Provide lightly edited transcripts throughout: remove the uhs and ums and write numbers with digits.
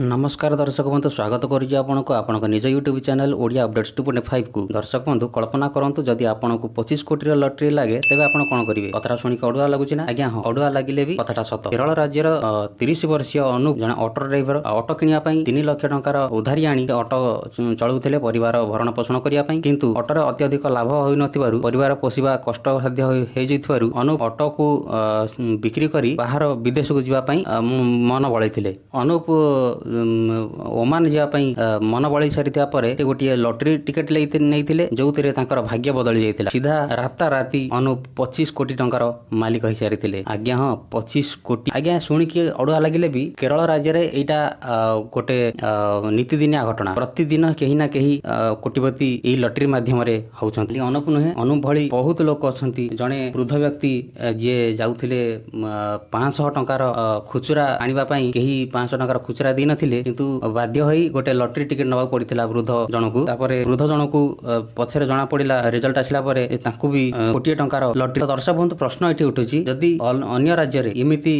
नमस्कार दर्शक बंधु स्वागत करुच्ची आपको निज यूट्यूब चैनल ओडिया अपडेट्स 2.5 को। दर्शक बंधु कल्पना करंतु जदि आपको 25 कोटी लटरी लगे तेज आप कौन करेंगे। कथा शुणिक अड़ुआ लगुच ना आज्ञा हाँ अड़ुआ लगे भी कथा सत। केरल राज्यर 30 वर्षीय अनु जन अटो ड्राइवर अटो किणापी 3 लाख टंकार उधारी आनी अटो चलुते परिवार भरण पोषण करने किंतु अटोरे अत्यधिक लाभ हो परिवार पोषा कष्टसाध्य हो अनु अटो को बिक्री कर बाहर विदेश को जावाई मन बड़े अनुप ओमान जावाई मन बड़ी सारी गोटे लटरी टिकेट नहीं जो भाग्य बदली जाता सीधा राताराति अनु 25 कोटी टंकार मालिक हो सारी आज्ञा हाँ 25 कोटी आज्ञा शुणिकी अड़ुआ लगे भी केरल राज्य में यहाँ गोटे नीतिदिनिया घटना प्रतिदिन कहीं ना कहीं कोटिपति यही लटरी मध्यम होती अनुप नुहे अनुप भली बहुत लोक अच्छा जड़े वृद्ध व्यक्ति जी जाऊे 500 टंकार खुचुरा आने कहीं 500 टंकार खुचुरा दी नथिले किंतु बाध्य होई गोटे लटरी टिकेट नवा पड़ता वृद्ध जनकू वृद्ध जनकू पछरे जना पड़ा रिजल्ट आसला भी कोटी टंकार लटरी। दर्शक बंधु प्रश्न ये उठुची जदि अन्य राज्य में इमिति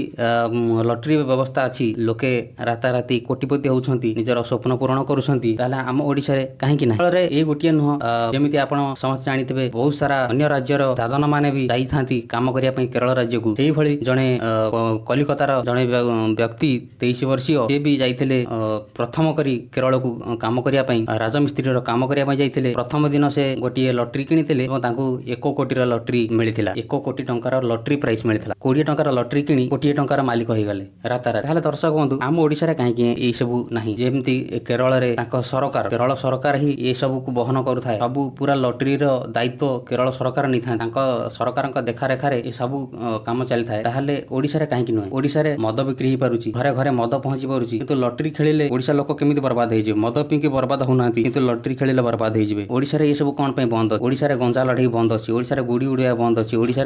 लटरी व्यवस्था अच्छी लोके राताराति कोटिपति होती निजर स्वप्न पूरण करुँच आम ओडिशा रे कहीं ना फल ये गोटे नुह जमी आप समस्त जानते बहुत सारा अन्य राज्यर दादन मैंने भी जाती काम करने केरल राज्य को से भली जड़े कलिकतार जड़े व्यक्ति 23 वर्षीय से भी जाइए प्रथम करी केरल को काम करने राजमिस्त्री काम करने जाइए प्रथम दिन से गोटे लटरी किनी और 1 कोटी लटरी मिलता 1 कोटी टंकार लटरी प्राइस मिलता 20 टंकार लटरी किनी कोटी टंकार मालिक हो गले रातारात। दर्शक बंधु आम ओडिशा कहीं ये सब नहीं जमी केरल रे सरकार केरल सरकार ही ये सब को बहन करुए सब पूरा लटरी दायित्व केरल सरकार नहीं था सरकार देखारेखार ये सब कम चली था ओडिशा कहीं नुहे ओडिशा मद बिक्री हो पारुची घरे घरे मद पहुंची पारुची किंतु लटरी खेलिले ओडिशा लोक केमिति बर्बाद हो मद पीकी बर्बाद होना किंतु लटरी खेलिले बर्बाद हो ओडिशा ये सब कौन बंद ओडिशा गंजा लड़ाई बंद अच्छी ओडिशा गुड़ी उड़िया बंद अच्छी ओडिशा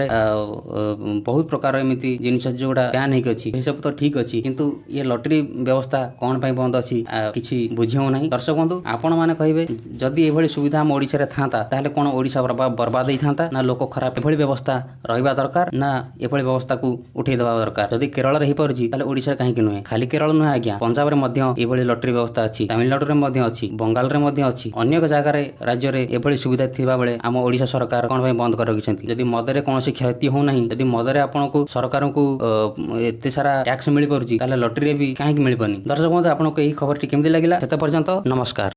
बहुत प्रकार एमती जिनस जोड़ा बैन होगी सब तो ठीक अच्छी किंतु ये लटरी व्यवस्था कौन बंद अच्छी किसी बुझी हो ना। दर्शक बंधु आपण मैंने कहे जदि ये सुविधा आम ओडिशा था कौन ओडिशा बर्बाद होता ना लोक खराब एभली व्यवस्था रहा दरकार ना एभली व्यवस्था को उठे देवा दरकार जदि केरल हो पारुची ओडिशा कहीं नुहे खाली केरल नुहे आज्ञा पंजाब में लटरी व्यवस्था अच्छी तमिलनाडु में अच्छी बंगाल में अच्छी अनेक जगार राज्य में एभली सुविधा थिबा बेले आम ओडिशा सरकार कौन बंद कर रखिछंती जदि मदरे कौन क्षति हो नहीं जदि मदरे आपन को सरकार को एते सारा टैक्स मिल पारुची लटरी भी कहीं मिल पानी। दर्शक बंधु आपको यही खबर टी केमती लगिला सेते पर्यंत नमस्कार।